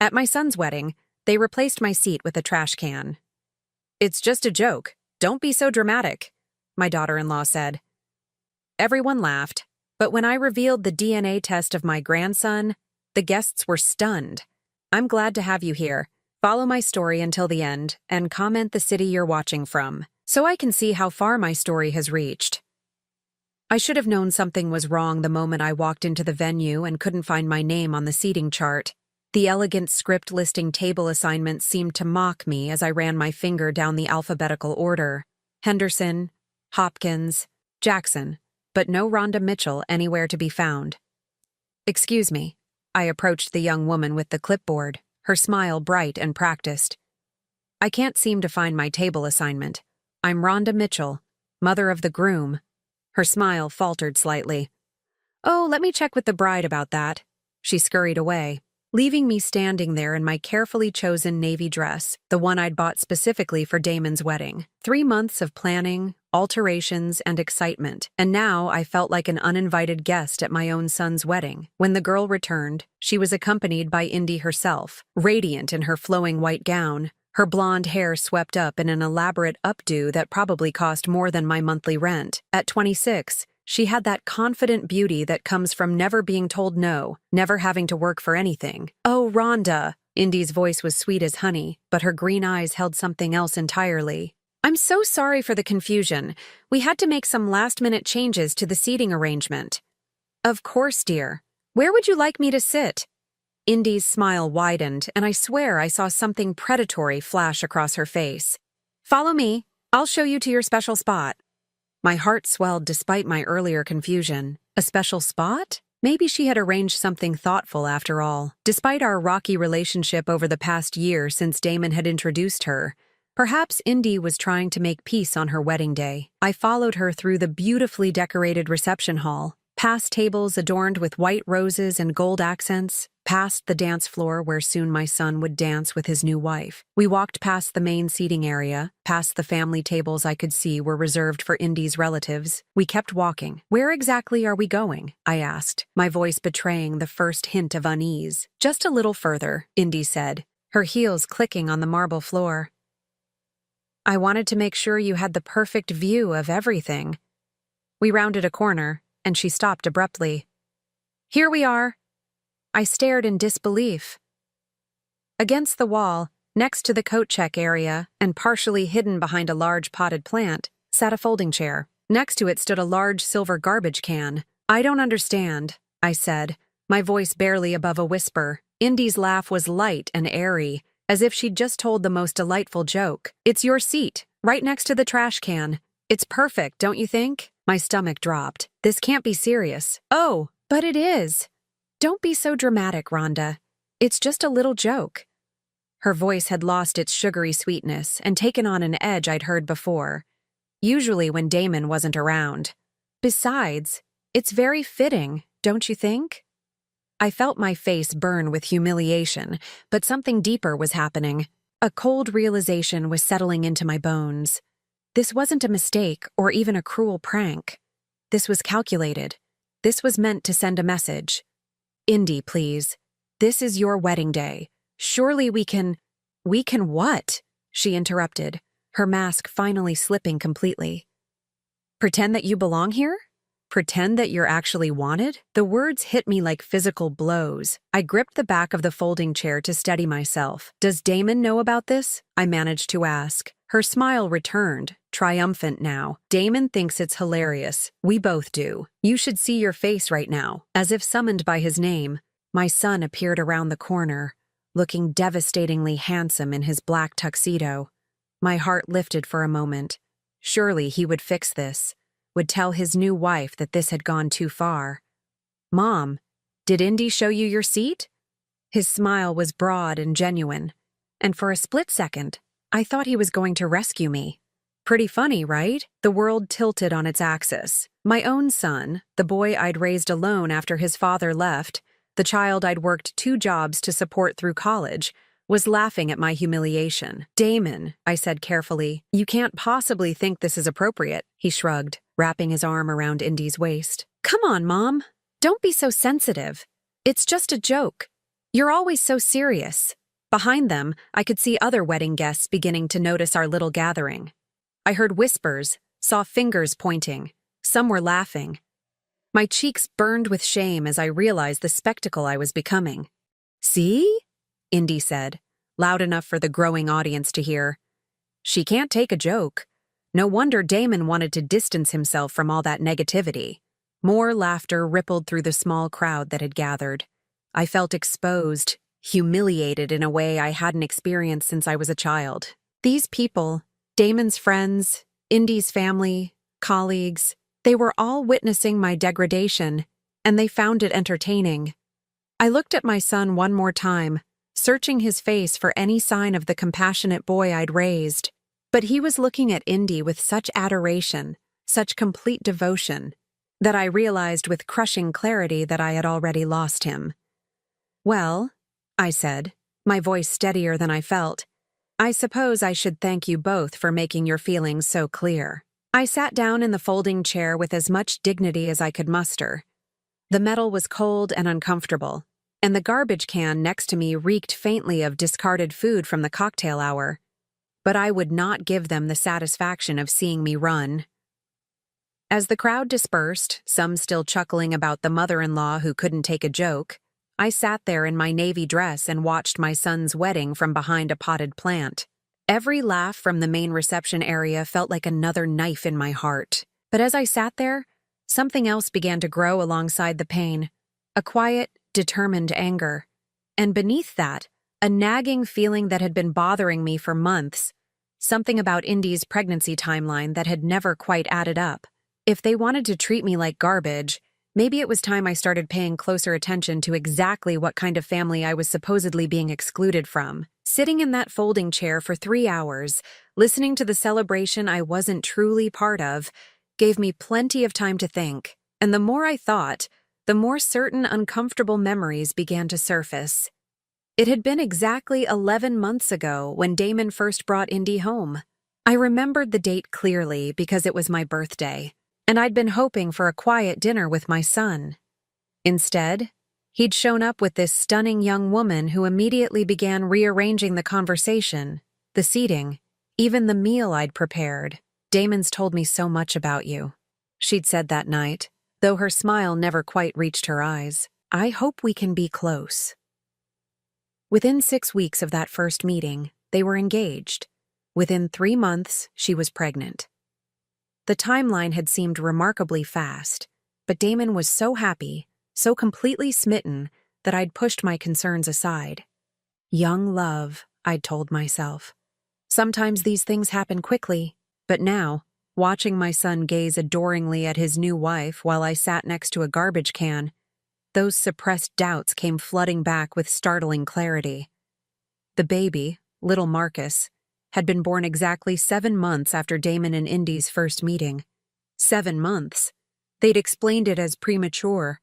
At my son's wedding, they replaced my seat with a trash can. "It's just a joke. Don't be so dramatic," my daughter-in-law said. Everyone laughed, but when I revealed the DNA test of my grandson, the guests were stunned. I'm glad to have you here. Follow my story until the end and comment the city you're watching from, so I can see how far my story has reached. I should have known something was wrong the moment I walked into the venue and couldn't find my name on the seating chart. The elegant script listing table assignments seemed to mock me as I ran my finger down the alphabetical order. Henderson, Hopkins, Jackson, but no Rhonda Mitchell anywhere to be found. "Excuse me." I approached the young woman with the clipboard, her smile bright and practiced. "I can't seem to find my table assignment. I'm Rhonda Mitchell, mother of the groom." Her smile faltered slightly. "Oh, let me check with the bride about that." She scurried away, leaving me standing there in my carefully chosen navy dress, the one I'd bought specifically for Damon's wedding. 3 months of planning, alterations, and excitement, and now I felt like an uninvited guest at my own son's wedding. When the girl returned, she was accompanied by Indy herself, radiant in her flowing white gown, her blonde hair swept up in an elaborate updo that probably cost more than my monthly rent. At 26, she had that confident beauty that comes from never being told no, never having to work for anything. "Oh, Rhonda." Indy's voice was sweet as honey, but her green eyes held something else entirely. "I'm so sorry for the confusion. We had to make some last-minute changes to the seating arrangement." "Of course, dear. Where would you like me to sit?" Indy's smile widened, and I swear I saw something predatory flash across her face. "Follow me. I'll show you to your special spot." My heart swelled despite my earlier confusion. A special spot? Maybe she had arranged something thoughtful after all. Despite our rocky relationship over the past year since Damon had introduced her, perhaps Indy was trying to make peace on her wedding day. I followed her through the beautifully decorated reception hall, past tables adorned with white roses and gold accents, past the dance floor where soon my son would dance with his new wife. We walked past the main seating area, past the family tables I could see were reserved for Indy's relatives. We kept walking. "Where exactly are we going?" I asked, my voice betraying the first hint of unease. "Just a little further," Indy said, her heels clicking on the marble floor. "I wanted to make sure you had the perfect view of everything." We rounded a corner, and she stopped abruptly. "Here we are." I stared in disbelief. Against the wall, next to the coat check area, and partially hidden behind a large potted plant, sat a folding chair. Next to it stood a large silver garbage can. "I don't understand," I said, my voice barely above a whisper. Indy's laugh was light and airy, as if she'd just told the most delightful joke. "It's your seat, right next to the trash can. It's perfect, don't you think?" My stomach dropped. This can't be serious. "Oh, but it is." "Don't be so dramatic, Rhonda. It's just a little joke." Her voice had lost its sugary sweetness and taken on an edge I'd heard before, usually when Damon wasn't around. "Besides, it's very fitting, don't you think?" I felt my face burn with humiliation, but something deeper was happening. A cold realization was settling into my bones. This wasn't a mistake or even a cruel prank. This was calculated. This was meant to send a message. "Indy, please. This is your wedding day. Surely we can—" "We can what?" she interrupted, her mask finally slipping completely. "Pretend that you belong here? Pretend that you're actually wanted?" The words hit me like physical blows. I gripped the back of the folding chair to steady myself. "Does Damon know about this?" I managed to ask. Her smile returned, triumphant now. "Damon thinks it's hilarious. We both do. You should see your face right now." As if summoned by his name, my son appeared around the corner, looking devastatingly handsome in his black tuxedo. My heart lifted for a moment. Surely he would fix this, would tell his new wife that this had gone too far. "Mom, did Indy show you your seat?" His smile was broad and genuine, and for a split second, I thought he was going to rescue me. Pretty funny, right? The world tilted on its axis. My own son, the boy I'd raised alone after his father left, the child I'd worked 2 jobs to support through college, was laughing at my humiliation. "Damon," I said carefully, "you can't possibly think this is appropriate." He shrugged, wrapping his arm around Indy's waist. "Come on, Mom. Don't be so sensitive. It's just a joke. You're always so serious." Behind them, I could see other wedding guests beginning to notice our little gathering. I heard whispers, saw fingers pointing. Some were laughing. My cheeks burned with shame as I realized the spectacle I was becoming. "See?" Indy said, loud enough for the growing audience to hear. "She can't take a joke." No wonder Damon wanted to distance himself from all that negativity. More laughter rippled through the small crowd that had gathered. I felt exposed, humiliated in a way I hadn't experienced since I was a child. These people, Damon's friends, Indy's family, colleagues, they were all witnessing my degradation, and they found it entertaining. I looked at my son one more time, searching his face for any sign of the compassionate boy I'd raised. But he was looking at Indy with such adoration, such complete devotion, that I realized with crushing clarity that I had already lost him. "Well," I said, my voice steadier than I felt, "I suppose I should thank you both for making your feelings so clear." I sat down in the folding chair with as much dignity as I could muster. The metal was cold and uncomfortable, and the garbage can next to me reeked faintly of discarded food from the cocktail hour. But I would not give them the satisfaction of seeing me run. As the crowd dispersed, some still chuckling about the mother-in-law who couldn't take a joke, I sat there in my navy dress and watched my son's wedding from behind a potted plant. Every laugh from the main reception area felt like another knife in my heart. But as I sat there, something else began to grow alongside the pain, a quiet, determined anger. And beneath that, a nagging feeling that had been bothering me for months, something about Indy's pregnancy timeline that had never quite added up. If they wanted to treat me like garbage, maybe it was time I started paying closer attention to exactly what kind of family I was supposedly being excluded from. Sitting in that folding chair for 3 hours, listening to the celebration I wasn't truly part of, gave me plenty of time to think. And the more I thought, the more certain uncomfortable memories began to surface. It had been exactly 11 months ago when Damon first brought Indy home. I remembered the date clearly because it was my birthday, and I'd been hoping for a quiet dinner with my son. Instead, he'd shown up with this stunning young woman who immediately began rearranging the conversation, the seating, even the meal I'd prepared. "Damon's told me so much about you," she'd said that night, though her smile never quite reached her eyes. "I hope we can be close." Within 6 weeks of that first meeting, they were engaged. Within 3 months, she was pregnant. The timeline had seemed remarkably fast, but Damon was so happy, so completely smitten, that I'd pushed my concerns aside. Young love, I'd told myself. Sometimes these things happen quickly, but now, watching my son gaze adoringly at his new wife while I sat next to a garbage can, those suppressed doubts came flooding back with startling clarity. The baby, little Marcus, had been born exactly 7 months after Damon and Indy's first meeting. 7 months. They'd explained it as premature.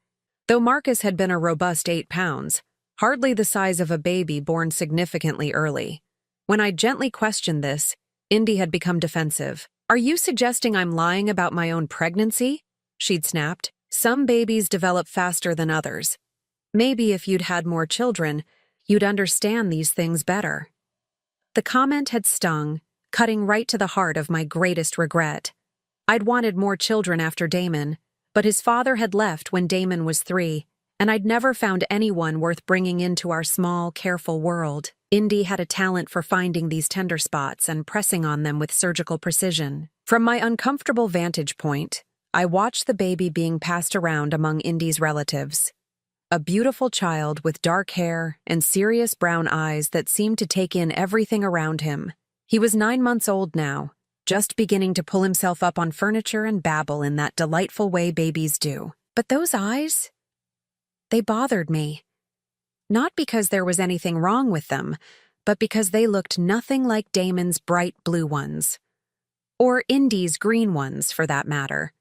Though Marcus had been a robust 8 pounds, hardly the size of a baby born significantly early. When I gently questioned this, Indy had become defensive. "Are you suggesting I'm lying about my own pregnancy?" she'd snapped. "Some babies develop faster than others. Maybe if you'd had more children, you'd understand these things better." The comment had stung, cutting right to the heart of my greatest regret. I'd wanted more children after Damon, but his father had left when Damon was 3, and I'd never found anyone worth bringing into our small, careful world. Indy had a talent for finding these tender spots and pressing on them with surgical precision. From my uncomfortable vantage point, I watched the baby being passed around among Indy's relatives. A beautiful child with dark hair and serious brown eyes that seemed to take in everything around him. He was 9 months old now, just beginning to pull himself up on furniture and babble in that delightful way babies do. But those eyes, they bothered me. Not because there was anything wrong with them, but because they looked nothing like Damon's bright blue ones. Or Indy's green ones, for that matter.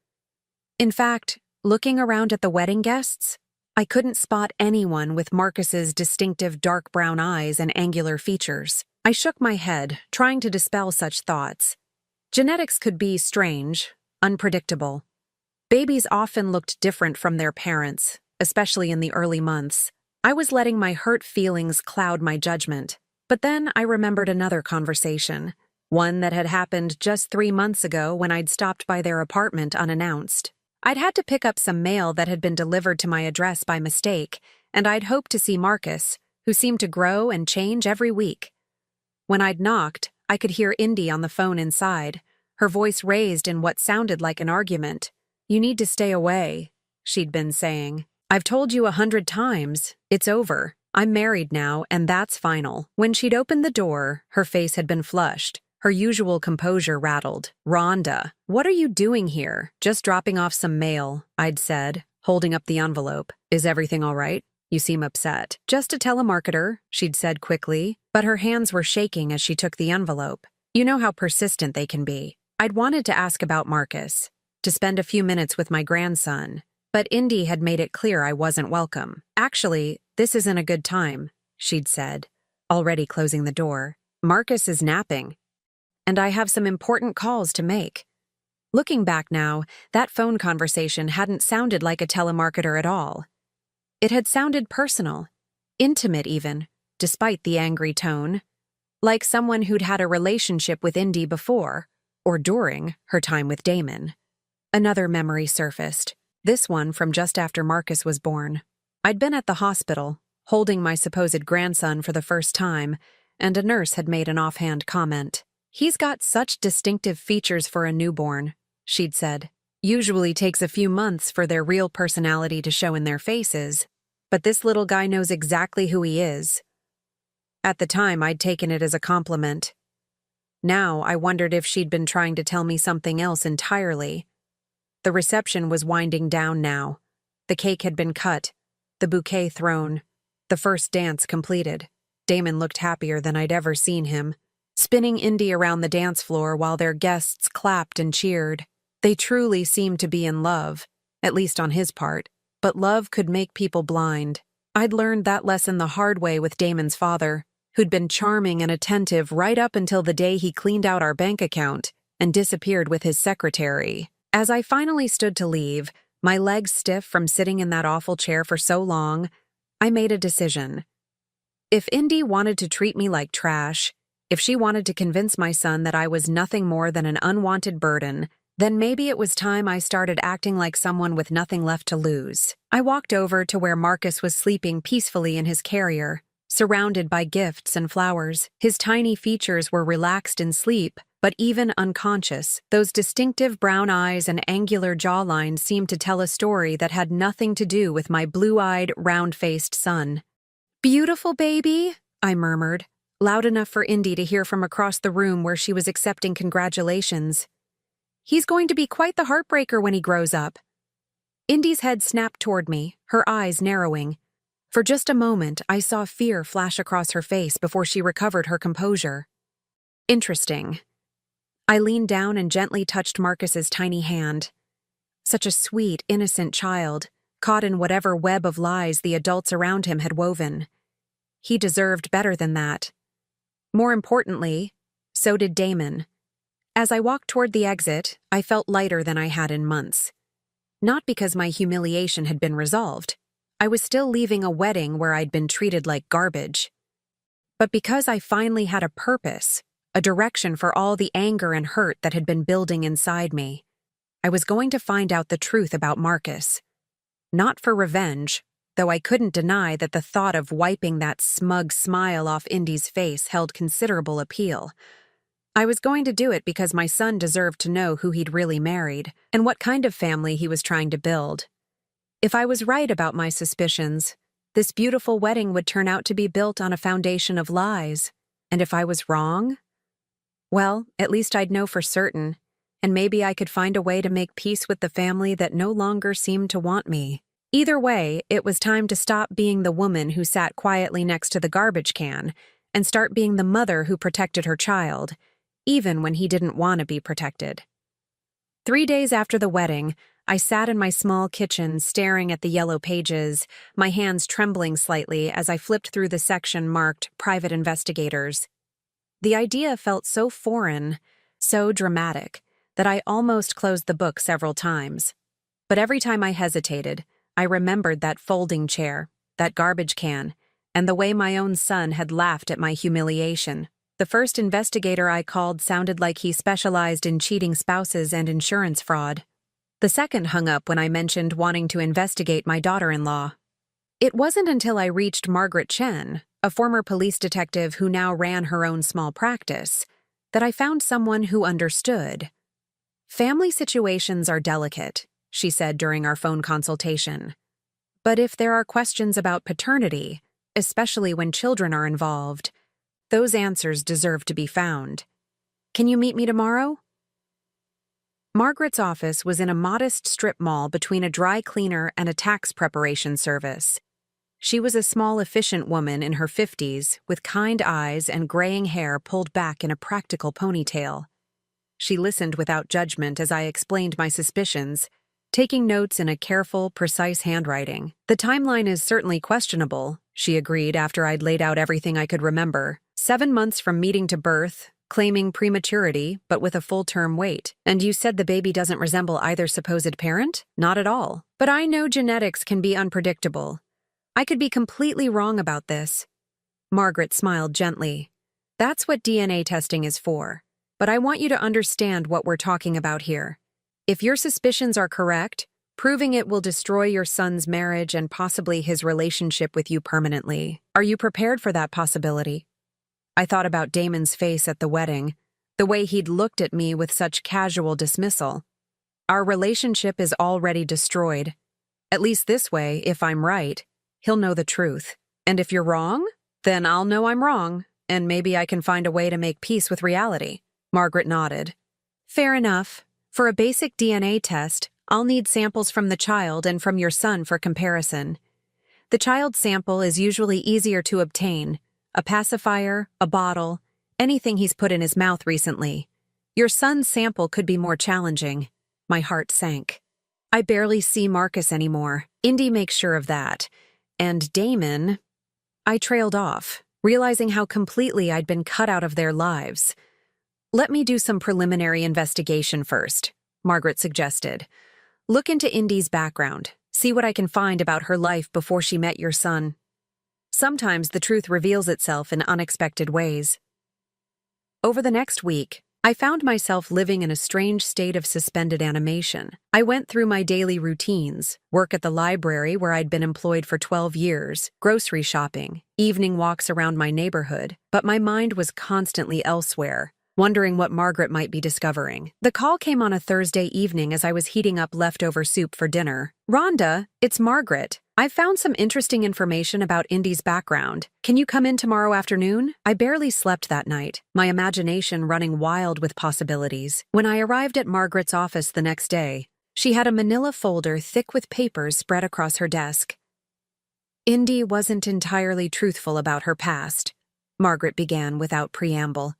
In fact, looking around at the wedding guests, I couldn't spot anyone with Marcus's distinctive dark brown eyes and angular features. I shook my head, trying to dispel such thoughts. Genetics could be strange, unpredictable. Babies often looked different from their parents, especially in the early months. I was letting my hurt feelings cloud my judgment. But then I remembered another conversation, one that had happened just 3 months ago when I'd stopped by their apartment unannounced. I'd had to pick up some mail that had been delivered to my address by mistake, and I'd hoped to see Marcus, who seemed to grow and change every week. When I'd knocked, I could hear Indy on the phone inside, her voice raised in what sounded like an argument. "You need to stay away," she'd been saying. "I've told you 100 times. It's over. I'm married now, and that's final." When she'd opened the door, her face had been flushed. Her usual composure rattled. "Rhonda, what are you doing here?" "Just dropping off some mail," I'd said, holding up the envelope. "Is everything all right? You seem upset." "Just a telemarketer," she'd said quickly, but her hands were shaking as she took the envelope. You know how persistent they can be. I'd wanted to ask about Marcus, to spend a few minutes with my grandson, but Indy had made it clear I wasn't welcome. "Actually, this isn't a good time," she'd said, already closing the door. "Marcus is napping, and I have some important calls to make." Looking back now, that phone conversation hadn't sounded like a telemarketer at all. It had sounded personal, intimate even, despite the angry tone, like someone who'd had a relationship with Indy before, or during her time with Damon. Another memory surfaced, this one from just after Marcus was born. I'd been at the hospital, holding my supposed grandson for the first time, and a nurse had made an offhand comment. "He's got such distinctive features for a newborn," she'd said. "Usually takes a few months for their real personality to show in their faces, but this little guy knows exactly who he is." At the time, I'd taken it as a compliment. Now, I wondered if she'd been trying to tell me something else entirely. The reception was winding down now. The cake had been cut, the bouquet thrown, the first dance completed. Damon looked happier than I'd ever seen him, spinning Indy around the dance floor while their guests clapped and cheered. They truly seemed to be in love, at least on his part, but love could make people blind. I'd learned that lesson the hard way with Damon's father, who'd been charming and attentive right up until the day he cleaned out our bank account and disappeared with his secretary. As I finally stood to leave, my legs stiff from sitting in that awful chair for so long, I made a decision. If Indy wanted to treat me like trash, if she wanted to convince my son that I was nothing more than an unwanted burden, then maybe it was time I started acting like someone with nothing left to lose. I walked over to where Marcus was sleeping peacefully in his carrier, surrounded by gifts and flowers. His tiny features were relaxed in sleep, but even unconscious, those distinctive brown eyes and angular jawline seemed to tell a story that had nothing to do with my blue-eyed, round-faced son. "Beautiful baby," I murmured, loud enough for Indy to hear from across the room where she was accepting congratulations. "He's going to be quite the heartbreaker when he grows up." Indy's head snapped toward me, her eyes narrowing. For just a moment, I saw fear flash across her face before she recovered her composure. "Interesting." I leaned down and gently touched Marcus's tiny hand. Such a sweet, innocent child, caught in whatever web of lies the adults around him had woven. He deserved better than that. More importantly, so did Damon. As I walked toward the exit, I felt lighter than I had in months. Not because my humiliation had been resolved. I was still leaving a wedding where I'd been treated like garbage. But because I finally had a purpose, a direction for all the anger and hurt that had been building inside me. I was going to find out the truth about Marcus. Not for revenge, though I couldn't deny that the thought of wiping that smug smile off Indy's face held considerable appeal. I was going to do it because my son deserved to know who he'd really married and what kind of family he was trying to build. If I was right about my suspicions, this beautiful wedding would turn out to be built on a foundation of lies. And if I was wrong, well, at least I'd know for certain, and maybe I could find a way to make peace with the family that no longer seemed to want me. Either way, it was time to stop being the woman who sat quietly next to the garbage can and start being the mother who protected her child, even when he didn't want to be protected. 3 days after the wedding, I sat in my small kitchen staring at the yellow pages, my hands trembling slightly as I flipped through the section marked Private Investigators. The idea felt so foreign, so dramatic, that I almost closed the book several times. But every time I hesitated, I remembered that folding chair, that garbage can, and the way my own son had laughed at my humiliation. The first investigator I called sounded like he specialized in cheating spouses and insurance fraud. The second hung up when I mentioned wanting to investigate my daughter-in-law. It wasn't until I reached Margaret Chen, a former police detective who now ran her own small practice, that I found someone who understood. "Family situations are delicate," she said during our phone consultation. "But if there are questions about paternity, especially when children are involved, those answers deserve to be found. Can you meet me tomorrow?" Margaret's office was in a modest strip mall between a dry cleaner and a tax preparation service. She was a small, efficient woman in her 50s with kind eyes and graying hair pulled back in a practical ponytail. She listened without judgment as I explained my suspicions, taking notes in a careful, precise handwriting. "The timeline is certainly questionable," she agreed after I'd laid out everything I could remember. 7 months from meeting to birth, claiming prematurity, but with a full-term wait. "And you said the baby doesn't resemble either supposed parent?" "Not at all. But I know genetics can be unpredictable. I could be completely wrong about this." Margaret smiled gently. "That's what DNA testing is for. But I want you to understand what we're talking about here. If your suspicions are correct, proving it will destroy your son's marriage and possibly his relationship with you permanently. Are you prepared for that possibility?" I thought about Damon's face at the wedding, the way he'd looked at me with such casual dismissal. Our relationship is already destroyed. At least this way, if I'm right, he'll know the truth. And if you're wrong, then I'll know I'm wrong, and maybe I can find a way to make peace with reality. Margaret nodded. "Fair enough. For a basic DNA test, I'll need samples from the child and from your son for comparison. The child's sample is usually easier to obtain. A pacifier, a bottle, anything he's put in his mouth recently. Your son's sample could be more challenging." My heart sank. "I barely see Marcus anymore. Indy makes sure of that. And Damon..." I trailed off, realizing how completely I'd been cut out of their lives. "Let me do some preliminary investigation first," Margaret suggested. "Look into Indy's background, see what I can find about her life before she met your son. Sometimes the truth reveals itself in unexpected ways." Over the next week, I found myself living in a strange state of suspended animation. I went through my daily routines, work at the library where I'd been employed for 12 years, grocery shopping, evening walks around my neighborhood, but my mind was constantly elsewhere, wondering what Margaret might be discovering. The call came on a Thursday evening as I was heating up leftover soup for dinner. "Rhonda, it's Margaret. I've found some interesting information about Indy's background. Can you come in tomorrow afternoon?" I barely slept that night, my imagination running wild with possibilities. When I arrived at Margaret's office the next day, she had a manila folder thick with papers spread across her desk. "Indy wasn't entirely truthful about her past," Margaret began without preamble.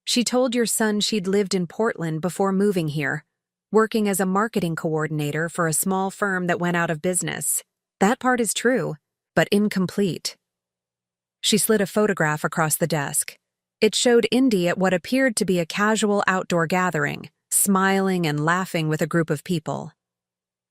"She told your son she'd lived in Portland before moving here, working as a marketing coordinator for a small firm that went out of business. That part is true, but incomplete." She slid a photograph across the desk. It showed Indy at what appeared to be a casual outdoor gathering, smiling and laughing with a group of people.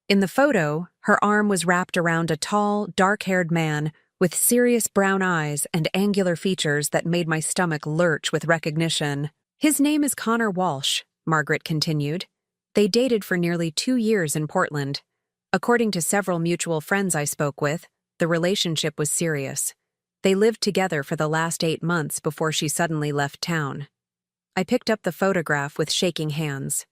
In the photo, her arm was wrapped around a tall, dark-haired man with serious brown eyes and angular features that made my stomach lurch with recognition. "His name is Connor Walsh," Margaret continued. "They dated for nearly 2 years in Portland. According to several mutual friends I spoke with, the relationship was serious. They lived together for the last 8 months before she suddenly left town." I picked up the photograph with shaking hands.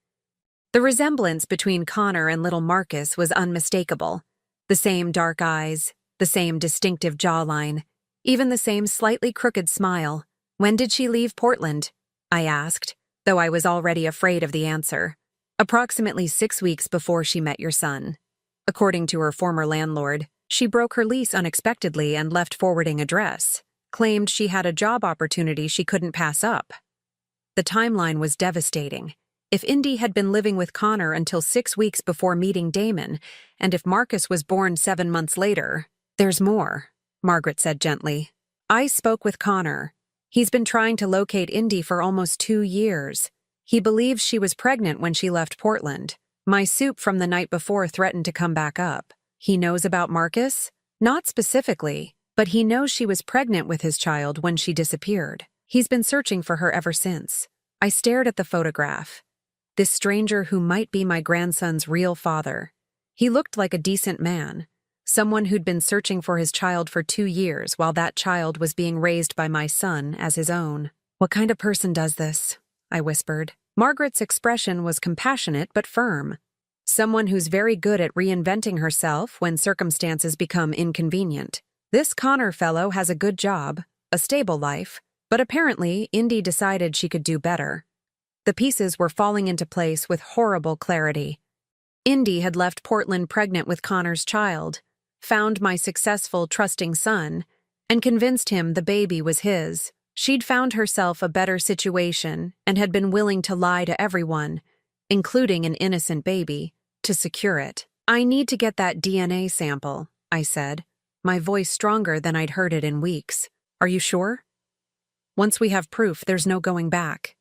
The resemblance between Connor and little Marcus was unmistakable. The same dark eyes, the same distinctive jawline, even the same slightly crooked smile. "When did she leave Portland?" I asked, though I was already afraid of the answer. "Approximately 6 weeks before she met your son. According to her former landlord, she broke her lease unexpectedly and left forwarding address, claimed she had a job opportunity she couldn't pass up." The timeline was devastating. If Indy had been living with Connor until 6 weeks before meeting Damon, and if Marcus was born 7 months later... "There's more," Margaret said gently. "I spoke with Connor. He's been trying to locate Indy for almost 2 years. He believes she was pregnant when she left Portland. My soup from the night before threatened to come back up. He knows about Marcus? Not specifically, but he knows she was pregnant with his child when she disappeared. He's been searching for her ever since. I stared at the photograph. This stranger who might be my grandson's real father. He looked like a decent man, someone who'd been searching for his child for 2 years while that child was being raised by my son as his own. "What kind of person does this?" I whispered. Margaret's expression was compassionate but firm. "Someone who's very good at reinventing herself when circumstances become inconvenient. This Connor fellow has a good job, a stable life, but apparently Indy decided she could do better." The pieces were falling into place with horrible clarity. Indy had left Portland pregnant with Connor's child, found my successful, trusting son, and convinced him the baby was his. She'd found herself a better situation and had been willing to lie to everyone, including an innocent baby, to secure it. "I need to get that DNA sample," I said, my voice stronger than I'd heard it in weeks. "Are you sure? Once we have proof, there's no going back."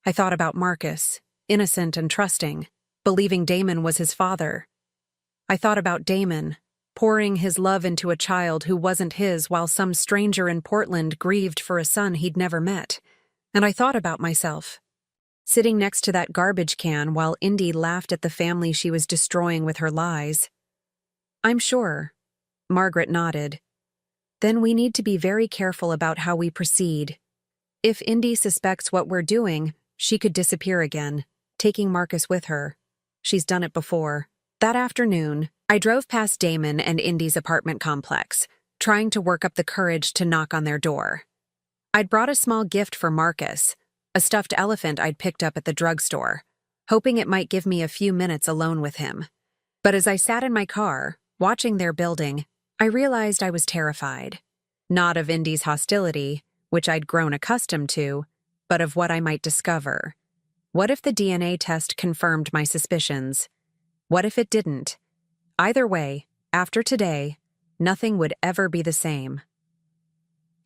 I thought about Marcus, innocent and trusting, believing Damon was his father. I thought about Damon, pouring his love into a child who wasn't his while some stranger in Portland grieved for a son he'd never met. And I thought about myself, sitting next to that garbage can while Indy laughed at the family she was destroying with her lies. "I'm sure," Margaret nodded. "Then we need to be very careful about how we proceed. If Indy suspects what we're doing, she could disappear again, taking Marcus with her. She's done it before." That afternoon, I drove past Damon and Indy's apartment complex, trying to work up the courage to knock on their door. I'd brought a small gift for Marcus, a stuffed elephant I'd picked up at the drugstore, hoping it might give me a few minutes alone with him. But as I sat in my car, watching their building, I realized I was terrified. Not of Indy's hostility, which I'd grown accustomed to, but of what I might discover. What if the DNA test confirmed my suspicions? What if it didn't? Either way, after today, nothing would ever be the same.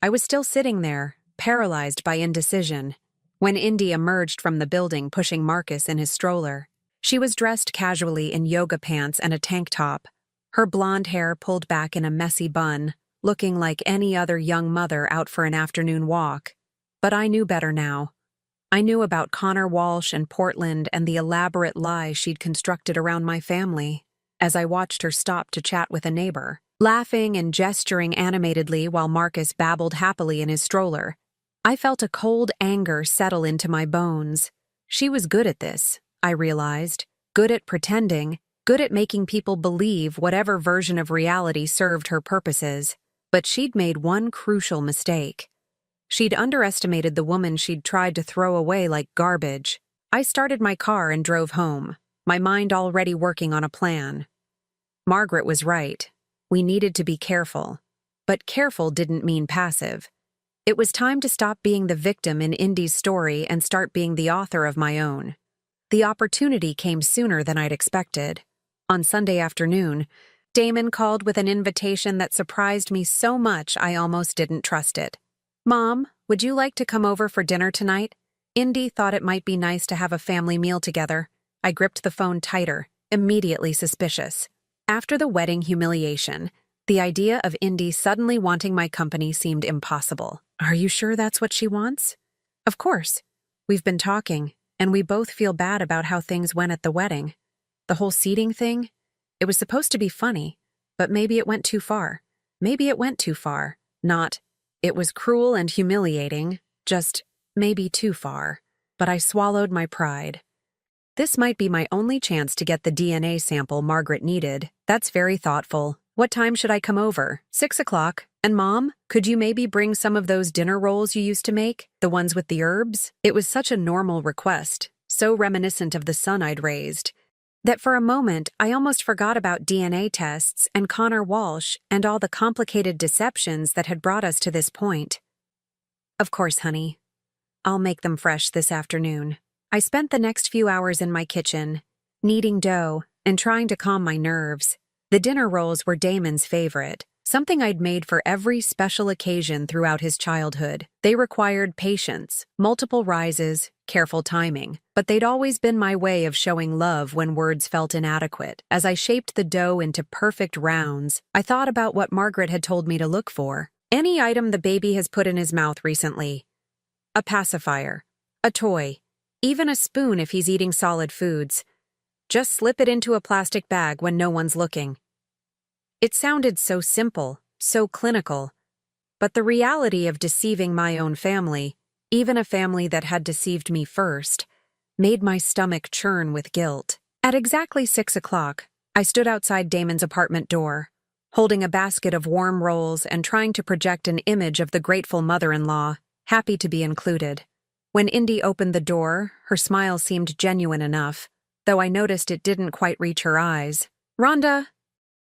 I was still sitting there, paralyzed by indecision, when Indy emerged from the building pushing Marcus in his stroller. She was dressed casually in yoga pants and a tank top, her blonde hair pulled back in a messy bun, looking like any other young mother out for an afternoon walk. But I knew better now. I knew about Connor Walsh and Portland and the elaborate lie she'd constructed around my family. As I watched her stop to chat with a neighbor, laughing and gesturing animatedly while Marcus babbled happily in his stroller, I felt a cold anger settle into my bones. She was good at this, I realized. Good at pretending, good at making people believe whatever version of reality served her purposes. But she'd made one crucial mistake. She'd underestimated the woman she'd tried to throw away like garbage. I started my car and drove home, my mind already working on a plan. Margaret was right. We needed to be careful. But careful didn't mean passive. It was time to stop being the victim in Indy's story and start being the author of my own. The opportunity came sooner than I'd expected. On Sunday afternoon, Damon called with an invitation that surprised me so much I almost didn't trust it. "Mom, would you like to come over for dinner tonight? Indy thought it might be nice to have a family meal together." I gripped the phone tighter, immediately suspicious. After the wedding humiliation, the idea of Indy suddenly wanting my company seemed impossible. "Are you sure that's what she wants?" "Of course. We've been talking, and we both feel bad about how things went at the wedding. The whole seating thing, it was supposed to be funny, but maybe it went too far. Maybe it went too far. Not, it was cruel and humiliating, just maybe too far." But I swallowed my pride. This might be my only chance to get the DNA sample Margaret needed. That's very thoughtful. "What time should I come over?" 6 o'clock. "And Mom, could you maybe bring some of those dinner rolls you used to make? The ones with the herbs?" It was such a normal request, so reminiscent of the son I'd raised, that for a moment I almost forgot about DNA tests and Connor Walsh and all the complicated deceptions that had brought us to this point. "Of course, honey. I'll make them fresh this afternoon." I spent the next few hours in my kitchen, kneading dough and trying to calm my nerves. The dinner rolls were Damon's favorite, something I'd made for every special occasion throughout his childhood. They required patience, multiple rises, careful timing. but they'd always been my way of showing love when words felt inadequate. As I shaped the dough into perfect rounds, I thought about what Margaret had told me to look for. Any item the baby has put in his mouth recently. A pacifier, a toy, even a spoon if he's eating solid foods. Just slip it into a plastic bag when no one's looking. It sounded so simple, so clinical. But the reality of deceiving my own family, even a family that had deceived me first, made my stomach churn with guilt. At exactly 6 o'clock, I stood outside Damon's apartment door, holding a basket of warm rolls and trying to project an image of the grateful mother-in-law, happy to be included. When Indy opened the door, her smile seemed genuine enough, though I noticed it didn't quite reach her eyes. "Rhonda,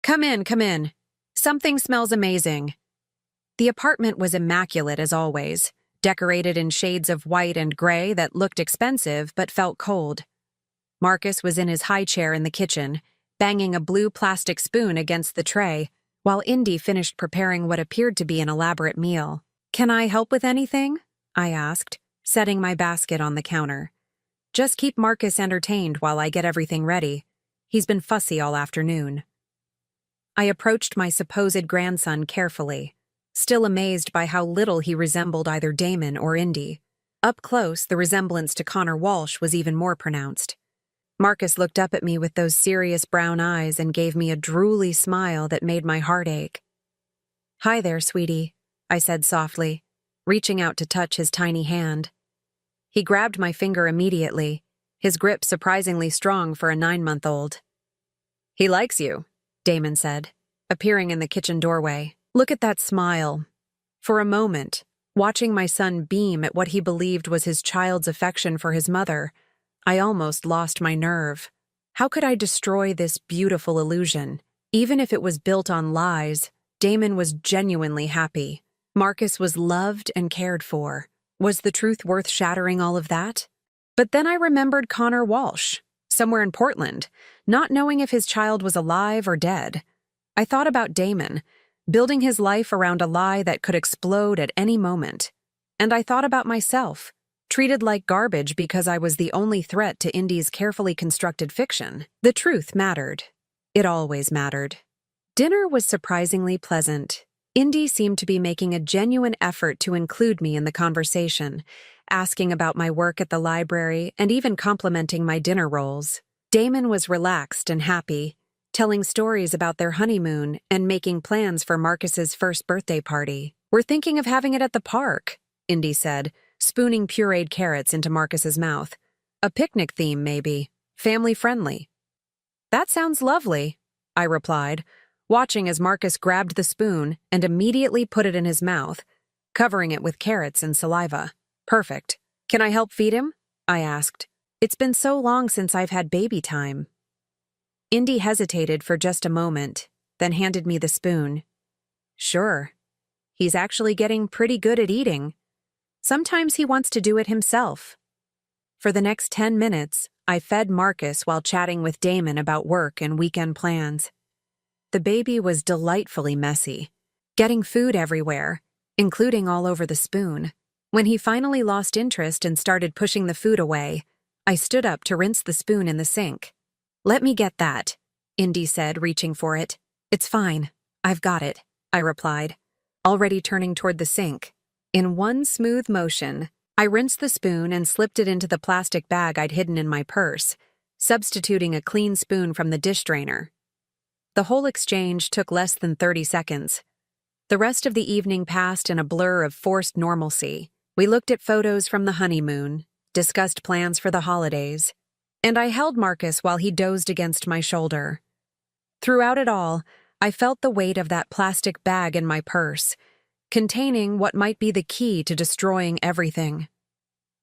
come in, come in. Something smells amazing." The apartment was immaculate as always, decorated in shades of white and gray that looked expensive but felt cold. Marcus was in his high chair in the kitchen, banging a blue plastic spoon against the tray, while Indy finished preparing what appeared to be an elaborate meal. "Can I help with anything?" I asked, setting my basket on the counter. "Just keep Marcus entertained while I get everything ready. He's been fussy all afternoon." I approached my supposed grandson carefully, still amazed by how little he resembled either Damon or Indy. Up close, the resemblance to Connor Walsh was even more pronounced. Marcus looked up at me with those serious brown eyes and gave me a drooly smile that made my heart ache. "Hi there, sweetie," I said softly, reaching out to touch his tiny hand. He grabbed my finger immediately, his grip surprisingly strong for a 9-month-old. "He likes you," Damon said, appearing in the kitchen doorway. Look at that smile. For a moment, watching my son beam at what he believed was his child's affection for his mother, I almost lost my nerve. How could I destroy this beautiful illusion? Even if it was built on lies, Damon was genuinely happy. Marcus was loved and cared for. Was the truth worth shattering all of that? But then I remembered Connor Walsh, somewhere in Portland, not knowing if his child was alive or dead. I thought about Damon, building his life around a lie that could explode at any moment. And I thought about myself, treated like garbage because I was the only threat to Indy's carefully constructed fiction. The truth mattered. It always mattered. Dinner was surprisingly pleasant. Indy seemed to be making a genuine effort to include me in the conversation, asking about my work at the library and even complimenting my dinner rolls. Damon was relaxed and happy, telling stories about their honeymoon and making plans for Marcus's first birthday party. "We're thinking of having it at the park," Indy said, spooning pureed carrots into Marcus's mouth. "A picnic theme, maybe. Family-friendly." "That sounds lovely," I replied, watching as Marcus grabbed the spoon and immediately put it in his mouth, covering it with carrots and saliva. "Perfect. Can I help feed him?" I asked. "It's been so long since I've had baby time." Indy hesitated for just a moment, then handed me the spoon. "Sure. He's actually getting pretty good at eating. Sometimes he wants to do it himself." For the next 10 minutes, I fed Marcus while chatting with Damon about work and weekend plans. The baby was delightfully messy, getting food everywhere, including all over the spoon. When he finally lost interest and started pushing the food away, I stood up to rinse the spoon in the sink. "Let me get that," Indy said, reaching for it. "It's fine. I've got it," I replied, already turning toward the sink. In one smooth motion, I rinsed the spoon and slipped it into the plastic bag I'd hidden in my purse, substituting a clean spoon from the dish drainer. The whole exchange took less than 30 seconds. The rest of the evening passed in a blur of forced normalcy. We looked at photos from the honeymoon, discussed plans for the holidays, and I held Marcus while he dozed against my shoulder. Throughout it all, I felt the weight of that plastic bag in my purse, containing what might be the key to destroying everything.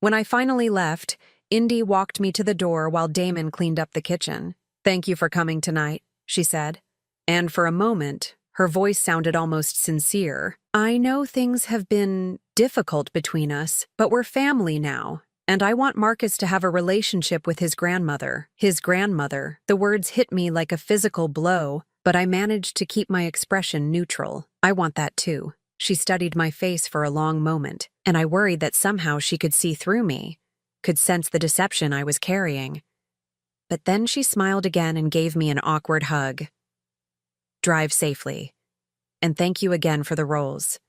When I finally left, Indy walked me to the door while Damon cleaned up the kitchen. "Thank you for coming tonight," she said. And for a moment, her voice sounded almost sincere. "I know things have been difficult between us, but we're family now, and I want Marcus to have a relationship with his grandmother." His grandmother. The words hit me like a physical blow, but I managed to keep my expression neutral. "I want that too." She studied my face for a long moment, and I worried that somehow she could see through me. could sense the deception I was carrying. But then she smiled again and gave me an awkward hug. Drive safely. And thank you again for the rolls.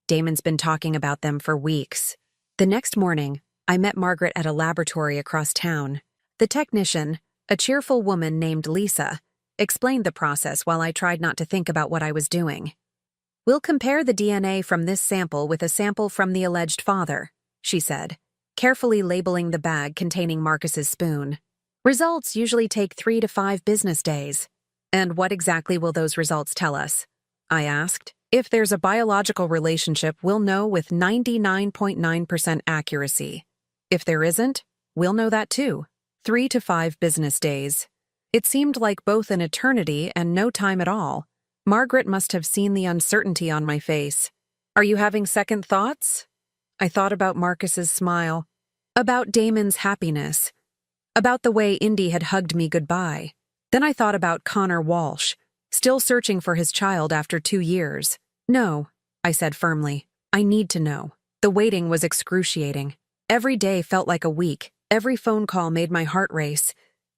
Damon's been talking about them for weeks. The next morning, I met Margaret at a laboratory across town. The technician, a cheerful woman named Lisa, explained the process while I tried not to think about what I was doing. We'll compare the DNA from this sample with a sample from the alleged father, she said, carefully labeling the bag containing Marcus's spoon. Results usually take 3 to 5 business days. And what exactly will those results tell us? I asked. If there's a biological relationship, we'll know with 99.9% accuracy. If there isn't, we'll know that too. 3 to 5 business days. It seemed like both an eternity and no time at all. Margaret must have seen the uncertainty on my face. Are you having second thoughts? I thought about Marcus's smile, about Damon's happiness, about the way Indy had hugged me goodbye. Then I thought about Connor Walsh, still searching for his child after 2 years. No, I said firmly. I need to know. The waiting was excruciating. Every day felt like a week. Every phone call made my heart race,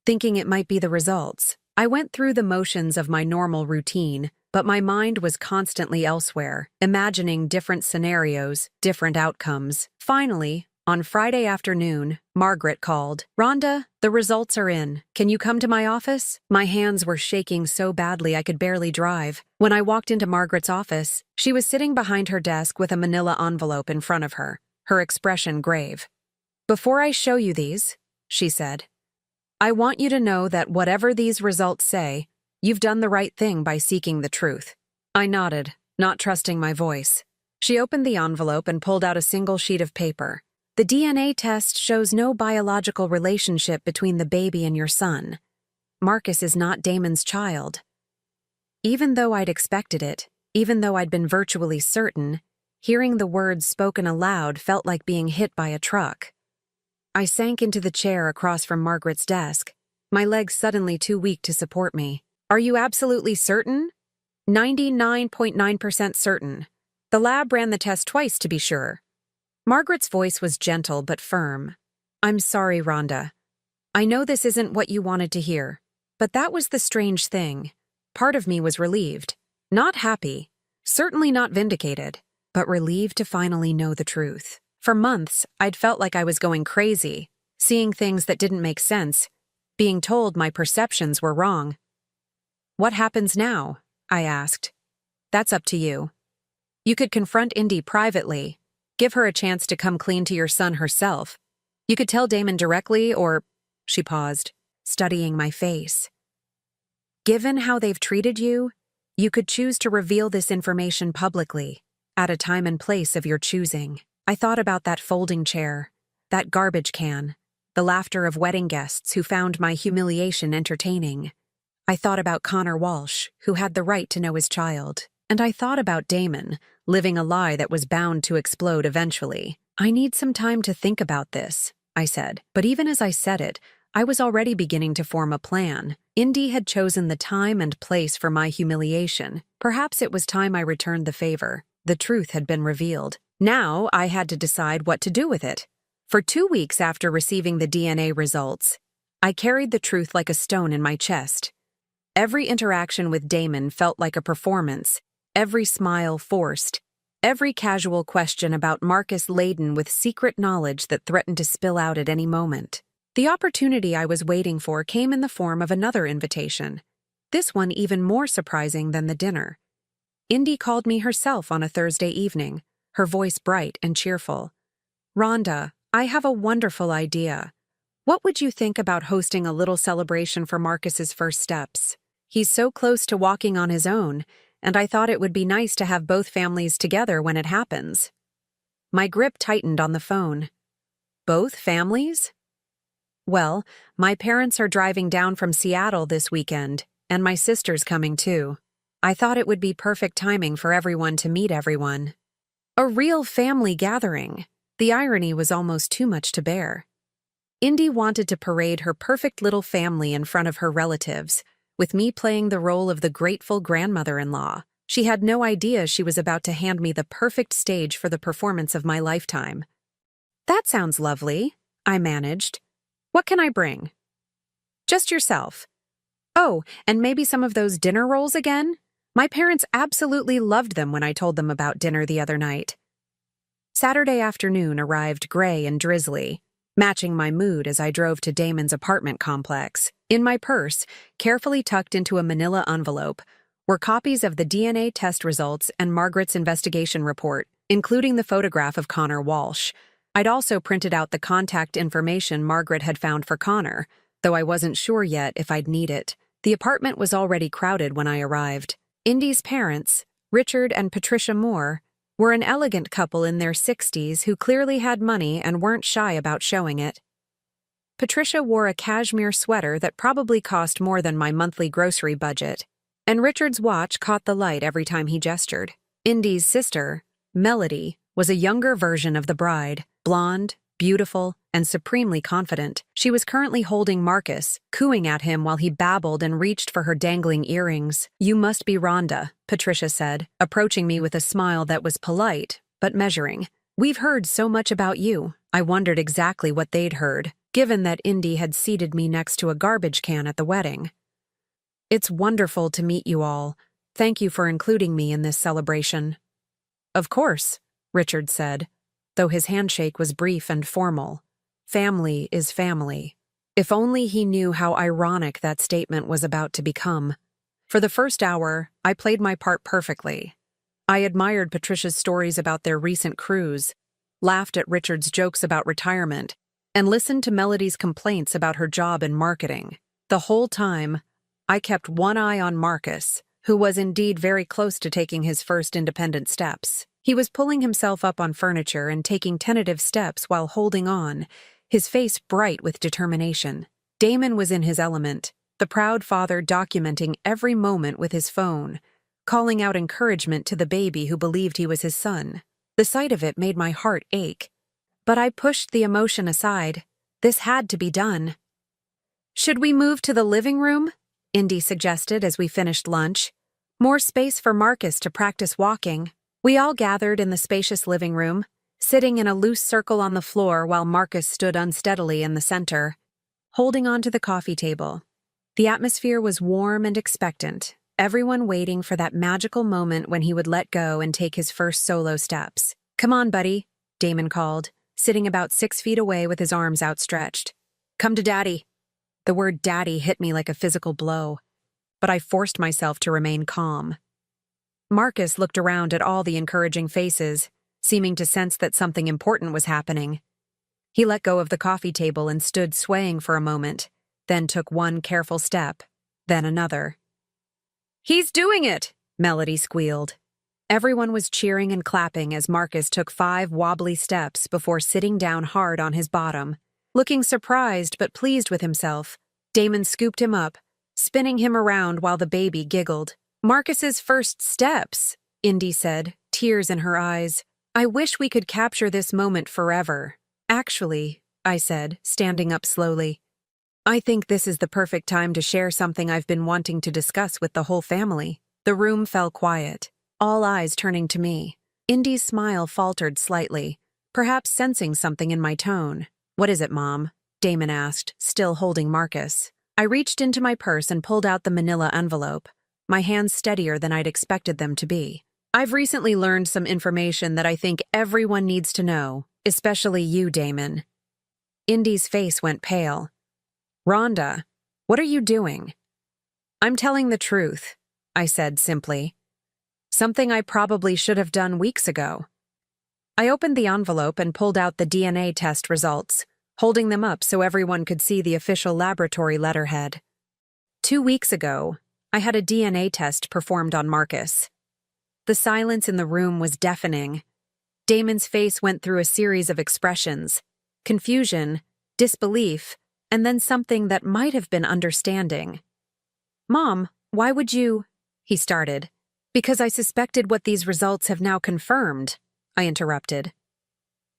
thinking it might be the results. I went through the motions of my normal routine, but my mind was constantly elsewhere, imagining different scenarios, different outcomes. Finally, on Friday afternoon, Margaret called. Rhonda, the results are in. Can you come to my office? My hands were shaking so badly I could barely drive. When I walked into Margaret's office, she was sitting behind her desk with a manila envelope in front of her, her expression grave. Before I show you these, she said, I want you to know that whatever these results say, you've done the right thing by seeking the truth. I nodded, not trusting my voice. She opened the envelope and pulled out a single sheet of paper. The DNA test shows no biological relationship between the baby and your son. Marcus is not Damon's child. Even though I'd expected it, even though I'd been virtually certain, hearing the words spoken aloud felt like being hit by a truck. I sank into the chair across from Margaret's desk, my legs suddenly too weak to support me. Are you absolutely certain? 99.9% certain. The lab ran the test twice to be sure. Margaret's voice was gentle but firm. I'm sorry, Rhonda. I know this isn't what you wanted to hear, but that was the strange thing. Part of me was relieved. Not happy, certainly not vindicated, but relieved to finally know the truth. For months, I'd felt like I was going crazy, seeing things that didn't make sense, being told my perceptions were wrong. What happens now? I asked. That's up to you. You could confront Indy privately, give her a chance to come clean to your son herself. You could tell Damon directly or... She paused, studying my face. Given how they've treated you, you could choose to reveal this information publicly, at a time and place of your choosing. I thought about that folding chair, that garbage can, the laughter of wedding guests who found my humiliation entertaining. I thought about Connor Walsh, who had the right to know his child. And I thought about Damon, living a lie that was bound to explode eventually. I need some time to think about this, I said. But even as I said it, I was already beginning to form a plan. Indy had chosen the time and place for my humiliation. Perhaps it was time I returned the favor. The truth had been revealed. Now I had to decide what to do with it. For 2 weeks after receiving the DNA results, I carried the truth like a stone in my chest. Every interaction with Damon felt like a performance. Every smile forced, every casual question about Marcus laden with secret knowledge that threatened to spill out at any moment. The opportunity I was waiting for came in the form of another invitation, this one even more surprising than the dinner. Indy called me herself on a Thursday evening, her voice bright and cheerful. Rhonda, I have a wonderful idea. What would you think about hosting a little celebration for Marcus's first steps? He's so close to walking on his own, and I thought it would be nice to have both families together when it happens. My grip tightened on the phone. Both families? Well, my parents are driving down from Seattle this weekend, and my sister's coming too. I thought it would be perfect timing for everyone to meet everyone. A real family gathering. The irony was almost too much to bear. Indy wanted to parade her perfect little family in front of her relatives, with me playing the role of the grateful grandmother-in-law. She had no idea she was about to hand me the perfect stage for the performance of my lifetime. That sounds lovely, I managed. What can I bring? Just yourself. Oh, and maybe some of those dinner rolls again? My parents absolutely loved them when I told them about dinner the other night. Saturday afternoon arrived gray and drizzly, matching my mood as I drove to Damon's apartment complex. In my purse, carefully tucked into a manila envelope, were copies of the DNA test results and Margaret's investigation report, including the photograph of Connor Walsh. I'd also printed out the contact information Margaret had found for Connor, though I wasn't sure yet if I'd need it. The apartment was already crowded when I arrived. Indy's parents, Richard and Patricia Moore, were an elegant couple in their 60s who clearly had money and weren't shy about showing it. Patricia wore a cashmere sweater that probably cost more than my monthly grocery budget, and Richard's watch caught the light every time he gestured. Indy's sister, Melody, was a younger version of the bride, blonde, beautiful, and supremely confident. She was currently holding Marcus, cooing at him while he babbled and reached for her dangling earrings. "You must be Rhonda," Patricia said, approaching me with a smile that was polite, but measuring. "We've heard so much about you." I wondered exactly what they'd heard, given that Indy had seated me next to a garbage can at the wedding. "It's wonderful to meet you all. Thank you for including me in this celebration." "Of course," Richard said, though his handshake was brief and formal. Family is family. If only he knew how ironic that statement was about to become. For the first hour, I played my part perfectly. I admired Patricia's stories about their recent cruise, laughed at Richard's jokes about retirement, and listened to Melody's complaints about her job in marketing. The whole time, I kept one eye on Marcus, who was indeed very close to taking his first independent steps. He was pulling himself up on furniture and taking tentative steps while holding on, his face bright with determination. Damon was in his element, the proud father documenting every moment with his phone, calling out encouragement to the baby who believed he was his son. The sight of it made my heart ache. But I pushed the emotion aside. This had to be done. "Should we move to the living room?" Indy suggested as we finished lunch. "More space for Marcus to practice walking." We all gathered in the spacious living room, sitting in a loose circle on the floor while Marcus stood unsteadily in the center, holding on to the coffee table. The atmosphere was warm and expectant, everyone waiting for that magical moment when he would let go and take his first solo steps. "Come on, buddy," Damon called, sitting about 6 feet away with his arms outstretched. "Come to Daddy." The word daddy hit me like a physical blow, but I forced myself to remain calm. Marcus looked around at all the encouraging faces, seeming to sense that something important was happening. He let go of the coffee table and stood swaying for a moment, then took one careful step, then another. "He's doing it!" Melody squealed. Everyone was cheering and clapping as Marcus took 5 wobbly steps before sitting down hard on his bottom. Looking surprised but pleased with himself, Damon scooped him up, spinning him around while the baby giggled. "Marcus's first steps," Indy said, tears in her eyes. "I wish we could capture this moment forever." "Actually," I said, standing up slowly, "I think this is the perfect time to share something I've been wanting to discuss with the whole family." The room fell quiet, all eyes turning to me. Indy's smile faltered slightly, perhaps sensing something in my tone. "What is it, Mom?" Damon asked, still holding Marcus. I reached into my purse and pulled out the manila envelope, my hands steadier than I'd expected them to be. "I've recently learned some information that I think everyone needs to know, especially you, Damon." Indy's face went pale. "Rhonda, what are you doing?" "I'm telling the truth," I said simply. "Something I probably should have done weeks ago." I opened the envelope and pulled out the DNA test results, holding them up so everyone could see the official laboratory letterhead. 2 weeks ago, I had a DNA test performed on Marcus. The silence in the room was deafening. Damon's face went through a series of expressions: confusion, disbelief, and then something that might have been understanding. "Mom, why would you—" he started. "Because I suspected what these results have now confirmed," I interrupted.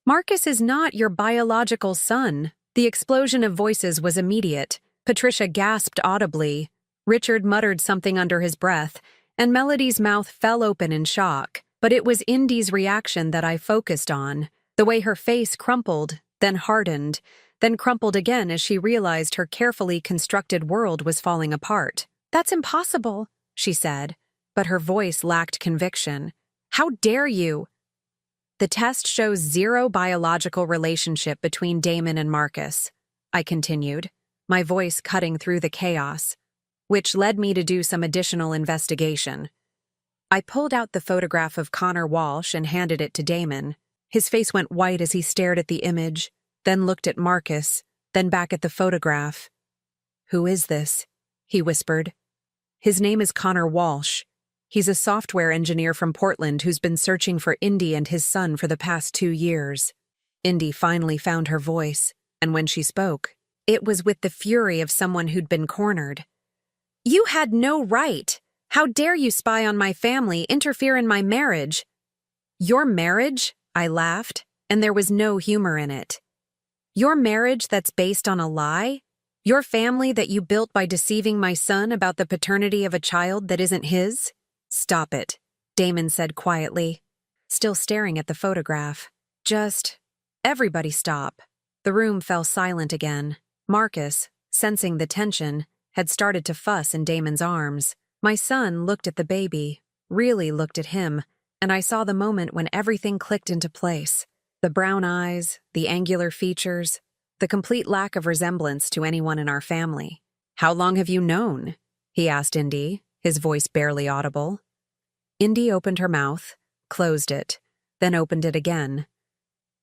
"Marcus is not your biological son." The explosion of voices was immediate. Patricia gasped audibly. Richard muttered something under his breath, and Melody's mouth fell open in shock. But it was Indy's reaction that I focused on, the way her face crumpled, then hardened, then crumpled again as she realized her carefully constructed world was falling apart. "That's impossible," she said, but her voice lacked conviction. "How dare you?" "The test shows zero biological relationship between Damon and Marcus," I continued, my voice cutting through the chaos, which led me to do some additional investigation. I pulled out the photograph of Connor Walsh and handed it to Damon. His face went white as he stared at the image, then looked at Marcus, then back at the photograph. "Who is this?" he whispered. "His name is Connor Walsh. He's a software engineer from Portland who's been searching for Indy and his son for the past 2 years. Indy finally found her voice, and when she spoke, it was with the fury of someone who'd been cornered. "You had no right! How dare you spy on my family, interfere in my marriage?" "Your marriage?" I laughed, and there was no humor in it. "Your marriage that's based on a lie? Your family that you built by deceiving my son about the paternity of a child that isn't his?" "Stop it," Damon said quietly, still staring at the photograph. "Just, everybody stop." The room fell silent again. Marcus, sensing the tension, had started to fuss in Damon's arms. My son looked at the baby, really looked at him, and I saw the moment when everything clicked into place. The brown eyes, the angular features, the complete lack of resemblance to anyone in our family. "How long have you known?" he asked Indy, his voice barely audible. Indy opened her mouth, closed it, then opened it again.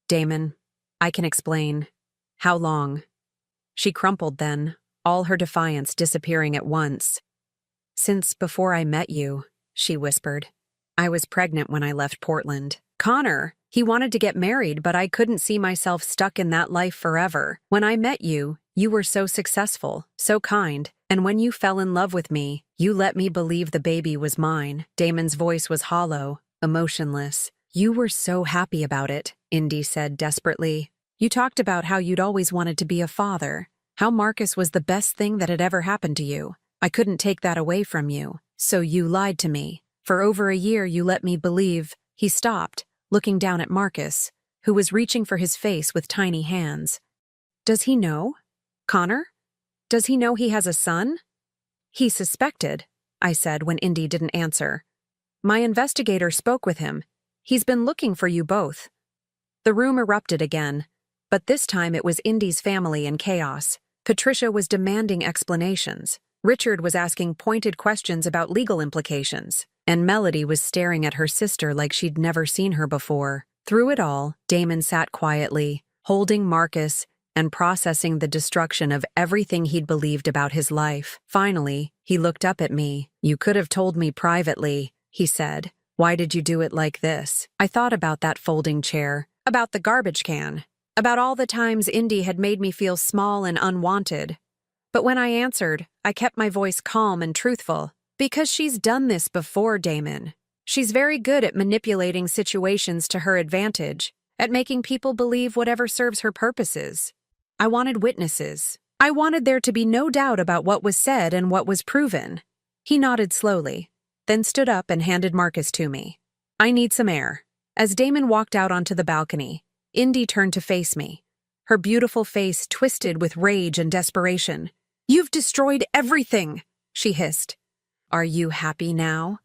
"Damon, I can explain. How long?" She crumpled then, all her defiance disappearing at once. "Since before I met you," she whispered. "I was pregnant when I left Portland. Connor, he wanted to get married, but I couldn't see myself stuck in that life forever. When I met you, you were so successful, so kind, and when you fell in love with me, you let me believe the baby was mine." Damon's voice was hollow, emotionless. "You were so happy about it," Indy said desperately. "You talked about how you'd always wanted to be a father, how Marcus was the best thing that had ever happened to you. I couldn't take that away from you, so you lied to me. For over a year you let me believe." He stopped, looking down at Marcus, who was reaching for his face with tiny hands. "Does he know? Connor? Does he know he has a son?" "He suspected," I said when Indy didn't answer. "My investigator spoke with him. He's been looking for you both." The room erupted again, but this time it was Indy's family in chaos. Patricia was demanding explanations. Richard was asking pointed questions about legal implications, and Melody was staring at her sister like she'd never seen her before. Through it all, Damon sat quietly, holding Marcus and processing the destruction of everything he'd believed about his life. Finally, he looked up at me. "You could have told me privately," he said. "Why did you do it like this?" I thought about that folding chair, about the garbage can, about all the times Indy had made me feel small and unwanted. But when I answered, I kept my voice calm and truthful. "Because she's done this before, Damon. She's very good at manipulating situations to her advantage, at making people believe whatever serves her purposes. I wanted witnesses. I wanted there to be no doubt about what was said and what was proven." He nodded slowly, then stood up and handed Marcus to me. "I need some air." As Damon walked out onto the balcony, Indy turned to face me, her beautiful face twisted with rage and desperation. "You've destroyed everything," she hissed. "Are you happy now?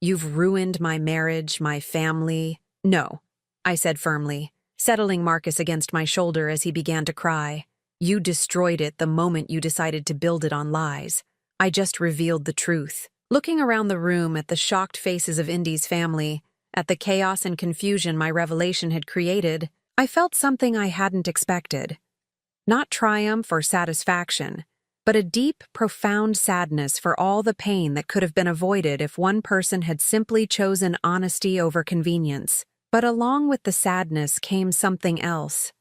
You've ruined my marriage, my family." "No," I said firmly, settling Marcus against my shoulder as he began to cry. "You destroyed it the moment you decided to build it on lies. I just revealed the truth." Looking around the room at the shocked faces of Indy's family, at the chaos and confusion my revelation had created, I felt something I hadn't expected. Not triumph or satisfaction, but a deep, profound sadness for all the pain that could have been avoided if one person had simply chosen honesty over convenience. But along with the sadness came something else.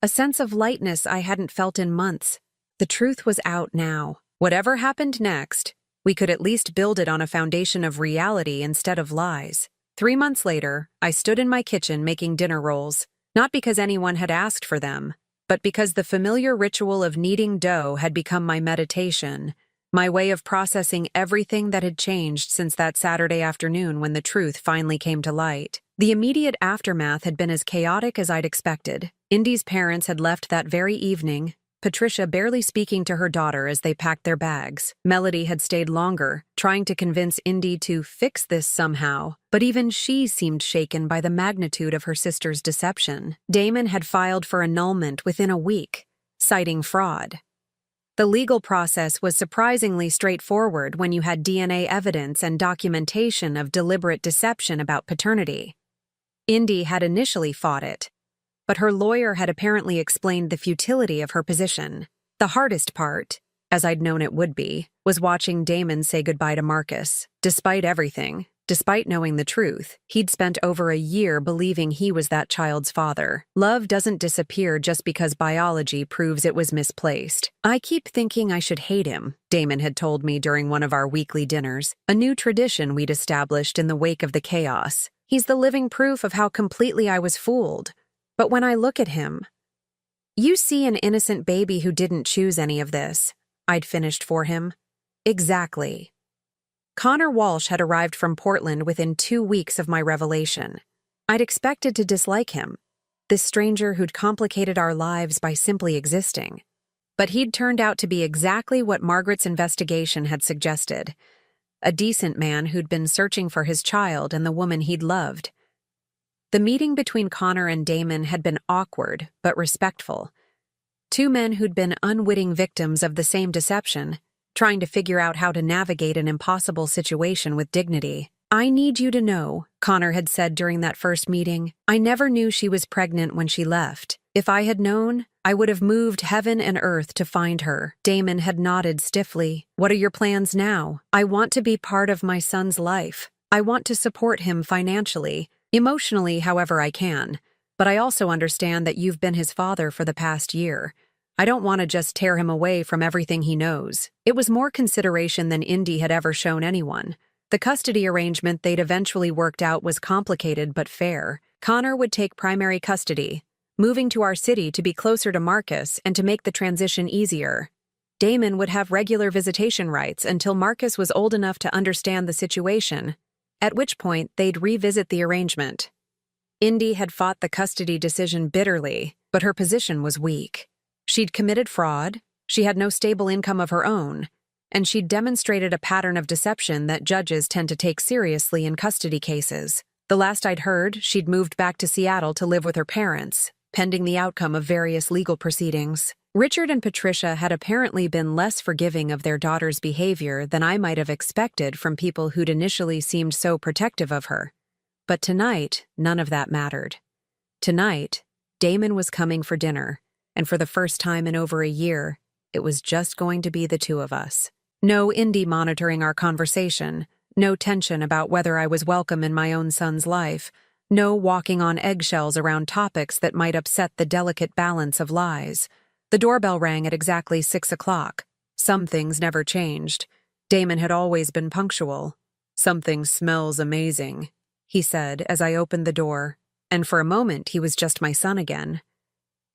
A sense of lightness I hadn't felt in months. The truth was out now. Whatever happened next, we could at least build it on a foundation of reality instead of lies. 3 months later, I stood in my kitchen making dinner rolls, not because anyone had asked for them, but because the familiar ritual of kneading dough had become my meditation. my way of processing everything that had changed since that Saturday afternoon when the truth finally came to light. The immediate aftermath had been as chaotic as I'd expected. Indy's parents had left that very evening, Patricia barely speaking to her daughter as they packed their bags. Melody had stayed longer, trying to convince Indy to fix this somehow, but even she seemed shaken by the magnitude of her sister's deception. Damon had filed for annulment within a week, citing fraud. The legal process was surprisingly straightforward when you had DNA evidence and documentation of deliberate deception about paternity. Indy had initially fought it, but her lawyer had apparently explained the futility of her position. The hardest part, as I'd known it would be, was watching Damon say goodbye to Marcus. Despite everything, despite knowing the truth, he'd spent over a year believing he was that child's father. Love doesn't disappear just because biology proves it was misplaced. I keep thinking I should hate him, Damon had told me during one of our weekly dinners, a new tradition we'd established in the wake of the chaos. He's the living proof of how completely I was fooled. But when I look at him, you see an innocent baby who didn't choose any of this, I'd finished for him. Exactly. Connor Walsh had arrived from Portland within 2 weeks of my revelation. I'd expected to dislike him, this stranger who'd complicated our lives by simply existing. But he'd turned out to be exactly what Margaret's investigation had suggested, a decent man who'd been searching for his child and the woman he'd loved. The meeting between Connor and Damon had been awkward, but respectful. Two men who'd been unwitting victims of the same deception, trying to figure out how to navigate an impossible situation with dignity. "I need you to know," Connor had said during that first meeting, "I never knew she was pregnant when she left. If I had known, I would have moved heaven and earth to find her." Damon had nodded stiffly. "What are your plans now?" "I want to be part of my son's life. I want to support him financially. Emotionally, however I can, but I also understand that you've been his father for the past year. I don't want to just tear him away from everything he knows." It was more consideration than Indy had ever shown anyone. The custody arrangement they'd eventually worked out was complicated but fair. Connor would take primary custody, moving to our city to be closer to Marcus and to make the transition easier. Damon would have regular visitation rights until Marcus was old enough to understand the situation, at which point they'd revisit the arrangement. Indy had fought the custody decision bitterly, but her position was weak. She'd committed fraud, she had no stable income of her own, and she'd demonstrated a pattern of deception that judges tend to take seriously in custody cases. The last I'd heard, she'd moved back to Seattle to live with her parents, pending the outcome of various legal proceedings. Richard and Patricia had apparently been less forgiving of their daughter's behavior than I might have expected from people who'd initially seemed so protective of her. But tonight, none of that mattered. Tonight, Damon was coming for dinner, and for the first time in over a year, it was just going to be the two of us. No Indy monitoring our conversation, no tension about whether I was welcome in my own son's life, no walking on eggshells around topics that might upset the delicate balance of lies. The doorbell rang at exactly 6 o'clock. Some things never changed. Damon had always been punctual. "Something smells amazing," he said as I opened the door, and for a moment he was just my son again.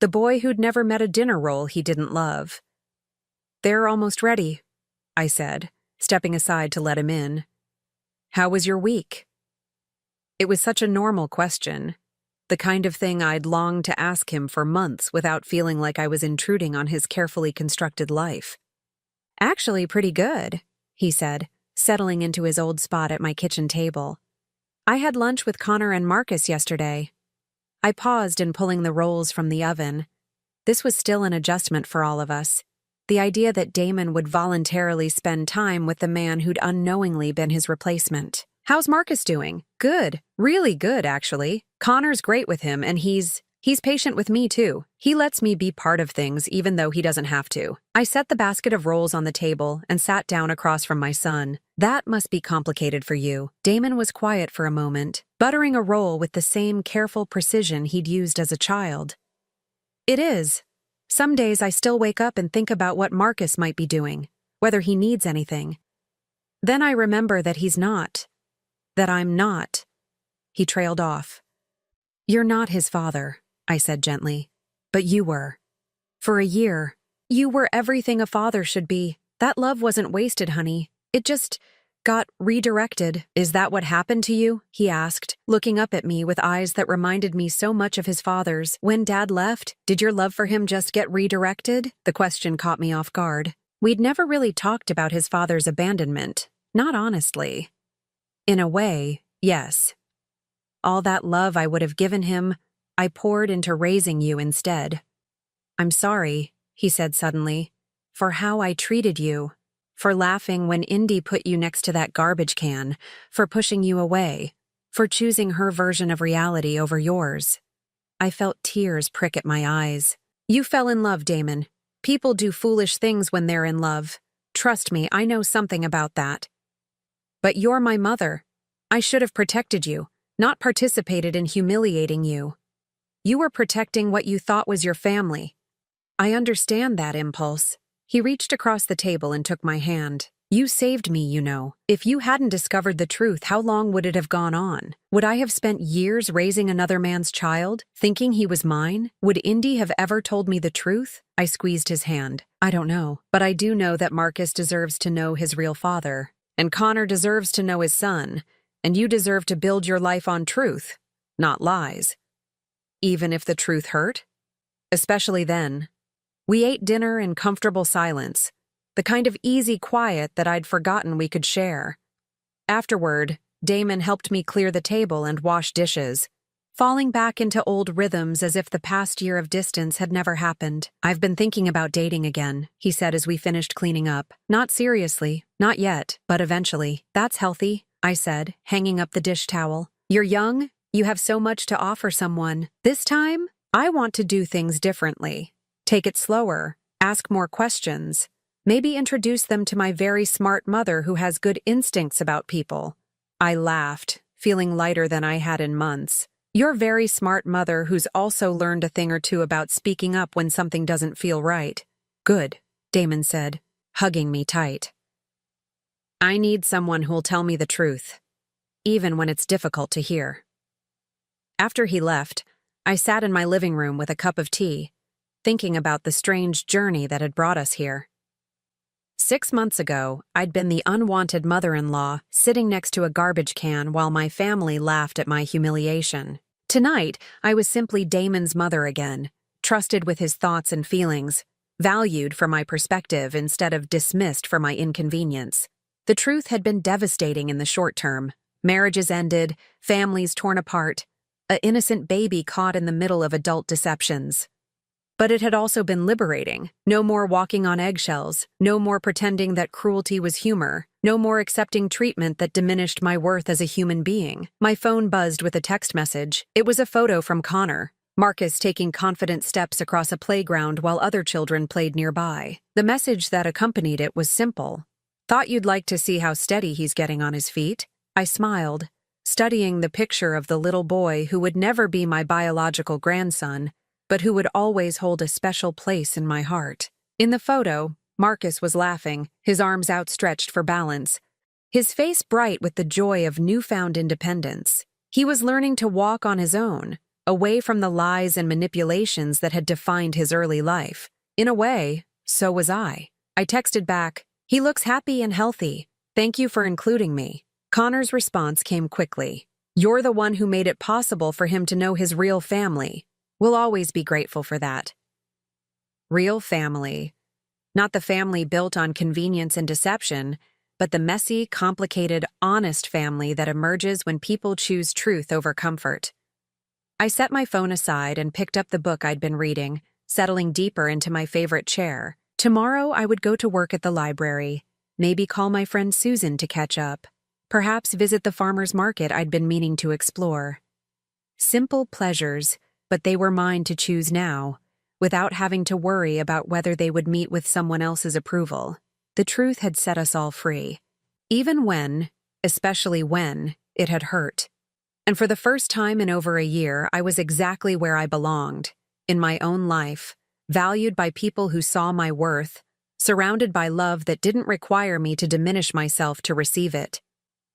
The boy who'd never met a dinner roll he didn't love. "They're almost ready," I said, stepping aside to let him in. "How was your week?" It was such a normal question, the kind of thing I'd longed to ask him for months without feeling like I was intruding on his carefully constructed life. "Actually, pretty good," he said, settling into his old spot at my kitchen table. "I had lunch with Connor and Marcus yesterday." I paused in pulling the rolls from the oven. This was still an adjustment for all of us. The idea that Damon would voluntarily spend time with the man who'd unknowingly been his replacement. "How's Marcus doing?" "Good. Really good, actually. Connor's great with him, and he's patient with me, too. He lets me be part of things even though he doesn't have to." I set the basket of rolls on the table and sat down across from my son. "That must be complicated for you." Damon was quiet for a moment, buttering a roll with the same careful precision he'd used as a child. "It is. Some days I still wake up and think about what Marcus might be doing, whether he needs anything. Then I remember that he's not. That I'm not." He trailed off. "You're not his father," I said gently. "But you were. For a year, you were everything a father should be. That love wasn't wasted, honey. It just got redirected. Is that what happened to you? He asked, looking up at me with eyes that reminded me so much of his father's. When Dad left, did your love for him just get redirected? The question caught me off guard. We'd never really talked about his father's abandonment. Not honestly. In a way, yes. All that love I would have given him, I poured into raising you instead. I'm sorry, he said suddenly, for how I treated you, for laughing when Indy put you next to that garbage can, for pushing you away, for choosing her version of reality over yours. I felt tears prick at my eyes. You fell in love, Damon. People do foolish things when they're in love. Trust me, I know something about that. But you're my mother. I should have protected you, not participated in humiliating you. You were protecting what you thought was your family. I understand that impulse. He reached across the table and took my hand. You saved me, you know. If you hadn't discovered the truth, how long would it have gone on? Would I have spent years raising another man's child, thinking he was mine? Would Indy have ever told me the truth? I squeezed his hand. I don't know, but I do know that Marcus deserves to know his real father. And Connor deserves to know his son. And you deserve to build your life on truth, not lies. Even if the truth hurt? Especially then. We ate dinner in comfortable silence, the kind of easy quiet that I'd forgotten we could share. Afterward, Damon helped me clear the table and wash dishes, falling back into old rhythms as if the past year of distance had never happened. I've been thinking about dating again, he said as we finished cleaning up. Not seriously, not yet, but eventually. That's healthy, I said, hanging up the dish towel. You're young, you have so much to offer someone. This time, I want to do things differently. Take it slower, ask more questions, maybe introduce them to my very smart mother who has good instincts about people. I laughed, feeling lighter than I had in months. Your very smart mother who's also learned a thing or two about speaking up when something doesn't feel right. Good, Damon said, hugging me tight. I need someone who'll tell me the truth, even when it's difficult to hear. After he left, I sat in my living room with a cup of tea, thinking about the strange journey that had brought us here. 6 months ago, I'd been the unwanted mother-in-law sitting next to a garbage can while my family laughed at my humiliation. Tonight, I was simply Damon's mother again, trusted with his thoughts and feelings, valued for my perspective instead of dismissed for my inconvenience. The truth had been devastating in the short term. Marriages ended, families torn apart, an innocent baby caught in the middle of adult deceptions. But it had also been liberating. No more walking on eggshells, no more pretending that cruelty was humor, no more accepting treatment that diminished my worth as a human being. My phone buzzed with a text message. It was a photo from Connor, Marcus taking confident steps across a playground while other children played nearby. The message that accompanied it was simple. Thought you'd like to see how steady he's getting on his feet? I smiled, studying the picture of the little boy who would never be my biological grandson, but who would always hold a special place in my heart. In the photo, Marcus was laughing, his arms outstretched for balance, his face bright with the joy of newfound independence. He was learning to walk on his own, away from the lies and manipulations that had defined his early life. In a way, so was I. I texted back, "He looks happy and healthy. Thank you for including me." Connor's response came quickly. "You're the one who made it possible for him to know his real family. We'll always be grateful for that." Real family. Not the family built on convenience and deception, but the messy, complicated, honest family that emerges when people choose truth over comfort. I set my phone aside and picked up the book I'd been reading, settling deeper into my favorite chair. Tomorrow I would go to work at the library, maybe call my friend Susan to catch up, perhaps visit the farmer's market I'd been meaning to explore. Simple pleasures, but they were mine to choose now, without having to worry about whether they would meet with someone else's approval. The truth had set us all free. Even when, especially when, it had hurt. And for the first time in over a year, I was exactly where I belonged, in my own life, valued by people who saw my worth, surrounded by love that didn't require me to diminish myself to receive it.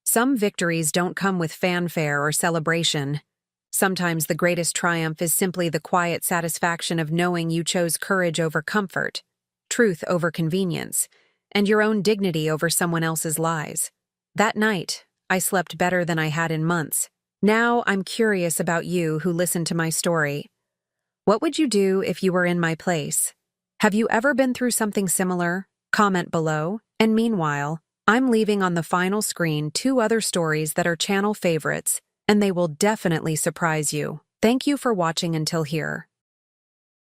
Some victories don't come with fanfare or celebration. Sometimes the greatest triumph is simply the quiet satisfaction of knowing you chose courage over comfort, truth over convenience, and your own dignity over someone else's lies. That night, I slept better than I had in months. Now I'm curious about you who listened to my story. What would you do if you were in my place? Have you ever been through something similar? Comment below. And meanwhile, I'm leaving on the final screen 2 other stories that are channel favorites, and they will definitely surprise you. Thank you for watching until here.